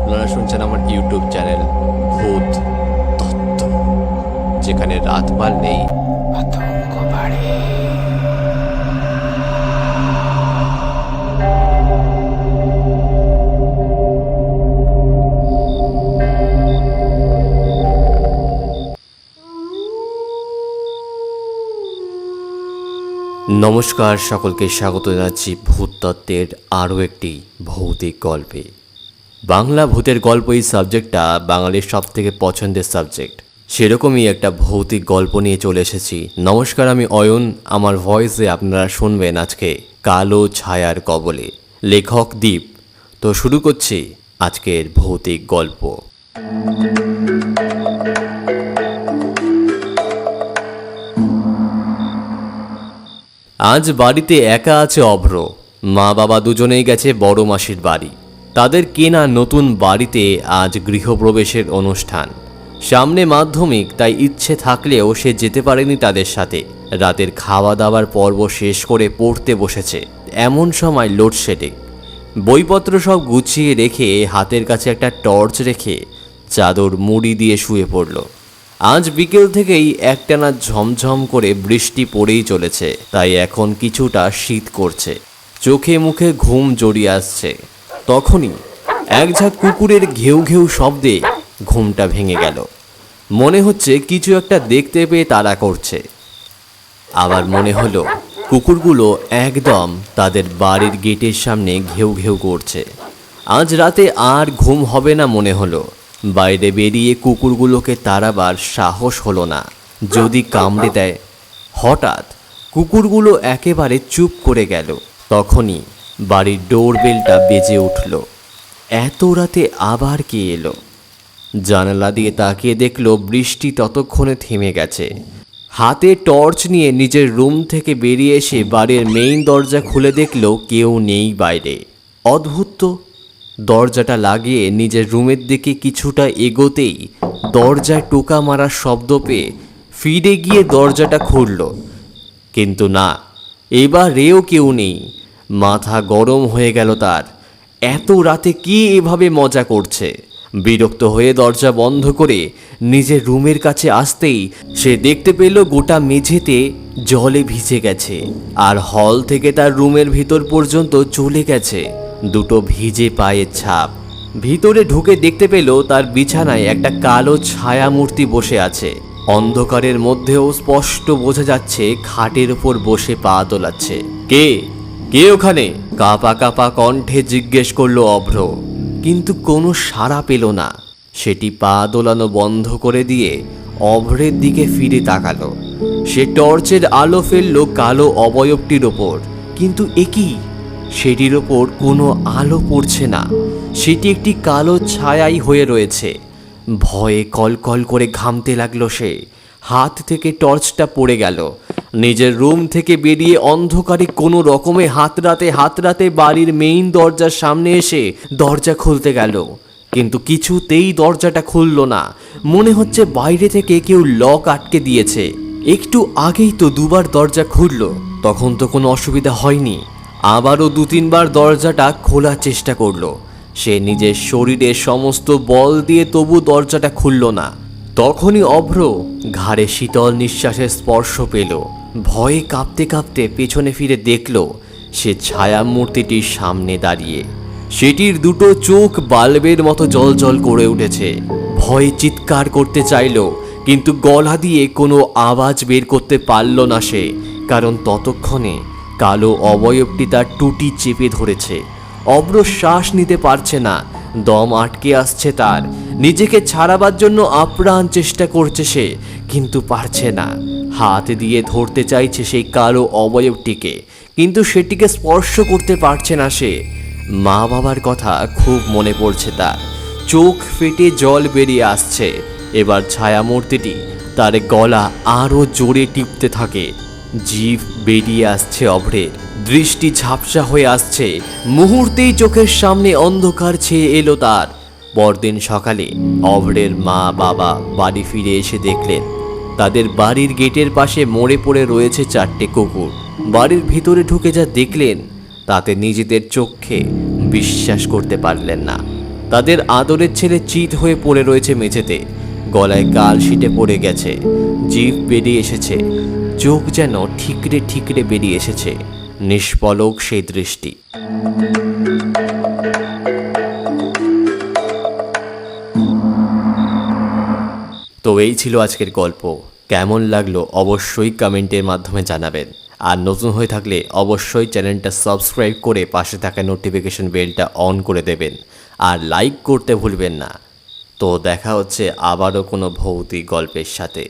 আপনারা শুনছেন আমার ইউটিউব চ্যানেল ভূত তত্ত্ব, যেখানে রাতপাল নেই, আতঙ্ক বাড়ে। নমস্কার, সকলকে স্বাগত জানাচ্ছি ভূত তত্ত্বের আরও একটি ভৌতিক গল্পে। বাংলা ভূতের গল্প এই সাবজেক্টটা বাঙালির সবথেকে পছন্দের সাবজেক্ট। সেরকমই একটা ভৌতিক গল্প নিয়ে চলে এসেছি। নমস্কার, আমি অয়ন। আমার ভয়েসে আপনারা শুনবেন আজকে কালো ছায়ার কবলে, লেখক দীপ। তো শুরু করছি আজকের ভৌতিক গল্প। আজ বাড়িতে একা আছে অভ্র। মা বাবা দুজনেই গেছে বড় মাসির বাড়ি। তাদের কেনা নতুন বাড়িতে আজ গৃহপ্রবেশের অনুষ্ঠান। সামনে মাধ্যমিক, তাই ইচ্ছে থাকলেও সে যেতে পারেনি তাদের সাথে। রাতের খাওয়া দাওয়ার পর্ব শেষ করে পড়তে বসেছে। এমন সময় লোডশেডিং। বইপত্র সব গুছিয়ে রেখে হাতের কাছে একটা টর্চ রেখে চাদর মুড়ি দিয়ে শুয়ে পড়ল। আজ বিকেল থেকেই একটানা ঝমঝম করে বৃষ্টি পড়েই চলেছে, তাই এখন কিছুটা শীত করছে। চোখে মুখে ঘুম জড়িয়ে আসছে। তখনই এক ঝাঁক কুকুরের ঘেউ ঘেউ শব্দে ঘুমটা ভেঙে গেল। মনে হচ্ছে কিছু একটা দেখতে পেয়ে তাড়া করছে। আবার মনে হলো কুকুরগুলো একদম তাদের বাড়ির গেটের সামনে ঘেউ ঘেউ করছে। আজ রাতে আর ঘুম হবে না মনে হলো। বাইরে বেরিয়ে কুকুরগুলোকে তাড়াবার সাহস হলো না, যদি কামড়ে দেয়। হঠাৎ কুকুরগুলো একেবারে চুপ করে গেল। তখনই বাড়ির ডোরবেলটা বেজে উঠল। এত রাতে আবার কে এলো? জানালা দিয়ে তাকিয়ে দেখলো বৃষ্টি ততক্ষণে থেমে গেছে। হাতে টর্চ নিয়ে নিজের রুম থেকে বেরিয়ে এসে বাড়ির মেইন দরজা খুলে দেখলো কেউ নেই বাইরে। অদ্ভুত তো। দরজাটা লাগিয়ে নিজের রুমের দিকে কিছুটা এগোতেই দরজায় টোকা মারার শব্দ পেয়ে ফিরে গিয়ে দরজাটা খুলল। কিন্তু না, এবারেও কেউ নেই। মাথা গরম হয়ে গেল তার। এত রাতে কি এভাবে মজা করছে? বিরক্ত হয়ে দরজা বন্ধ করে নিজের রুমের কাছে আসতেই সে দেখতে পেল গোটা মেঝেতে জলে ভিজে গেছে, আর হল থেকে তার রুমের ভিতর পর্যন্ত চলে গেছে দুটো ভিজে পায়ের ছাপ। ভিতরে ঢুকে দেখতে পেল তার বিছানায় একটা কালো ছায়া মূর্তি বসে আছে। অন্ধকারের মধ্যেও স্পষ্ট বোঝা যাচ্ছে খাটের ওপর বসে পা দোলাচ্ছে। কে কে ওখানে? কাঁপা কাঁপা কণ্ঠে জিজ্ঞেস করলো অভ্র, কিন্তু কোনো সাড়া পেল না। সেটি পা দোলানো বন্ধ করে দিয়ে অভ্রের দিকে ফিরে তাকালো। সে টর্চের আলো ফেললো কালো অবয়বটির ওপর, কিন্তু একই সেটির ওপর কোনো আলো পড়ছে না। সেটি একটি কালো ছায়াই হয়ে রয়েছে। ভয়ে কলকল করে ঘামতে লাগলো সে। হাত থেকে টর্চটা পড়ে গেল। নিজের রুম থেকে বেরিয়ে অন্ধকারে কোনো রকমে হাতড়াতে বাড়ির মেইন দরজার সামনে এসে দরজা খুলতে গেল, কিন্তু কিছুতেই দরজাটা খুলল না। মনে হচ্ছে বাইরে থেকে কেউ লক আটকে দিয়েছে। একটু আগেই তো দুবার দরজা খুলল, তখন তো কোনো অসুবিধা হয়নি। আবারও 2-3 বার দরজাটা খোলার চেষ্টা করলো সে নিজের শরীরের সমস্ত বল দিয়ে, তবু দরজাটা খুলল না। তখনই অভ্র ঘাড়ে শীতল নিঃশ্বাসের স্পর্শ পেল। ভয়ে কাঁপতে কাঁপতে পেছনে ফিরে দেখল সে ছায়া মূর্তিটির সামনে দাঁড়িয়ে। সেটির দুটো চোখ বাল্বের মতো জ্বলজ্বল করে উঠেছে। ভয়ে চিৎকার করতে চাইল, কিন্তু গলা দিয়ে কোনো আওয়াজ বের করতে পারল না সে, কারণ ততক্ষণে কালো অবয়বটি তার টুটি চেপে ধরেছে। অভ্র শ্বাস নিতে পারছে না, দম আটকে আসছে তার। নিজেকে ছাড়াবার জন্য আপ্রাণ চেষ্টা করছে সে, কিন্তু পারছে না। হাত দিয়ে ধরতে চাইছে সেই কালো অবয়বটিকে, কিন্তু সেটিকে স্পর্শ করতে পারছে না সে। মা বাবার কথা খুব মনে পড়ছে তার। চোখ ফেটে জল বেরিয়ে আসছে। এবার ছায়ামূর্তিটি তার গলা আরও জোরে টিপতে থাকে। জিভ বেরিয়ে আসছে অভ্রের। দৃষ্টি ঝাপসা হয়ে আসছে। মুহূর্তেই চোখের সামনে অন্ধকার ছেয়ে এলো তার। পরদিন সকালে অভ্রের মা বাবা বাড়ি ফিরে এসে দেখলেন তাদের বাড়ির গেটের পাশে মরে পড়ে রয়েছে 4টে কুকুর। বাড়ির ভিতরে ঢুকে যা দেখলেন তাতে নিজেদের চোখে বিশ্বাস করতে পারলেন না। তাদের আদরের ছেলে চিত হয়ে পড়ে রয়েছে মেঝেতে, গলায় কাল শিটে পড়ে গেছে, জিভ বেরিয়ে এসেছে, চোখ যেন ঠিকরে ঠিকরে বেরিয়ে এসেছে, নিষ্পলক সেই দৃষ্টি। তো এই ছিল আজকের গল্প। কেমন লাগলো অবশ্যই কমেন্টের মাধ্যমে জানাবেন। আর নতুন হয়ে থাকলে অবশ্যই চ্যানেলটা সাবস্ক্রাইব করে পাশে থাকা নোটিফিকেশন বেলটা অন করে দেবেন, আর লাইক করতে ভুলবেন না। তো দেখা হচ্ছে আবারও কোনো ভৌতিক গল্পের সাথে।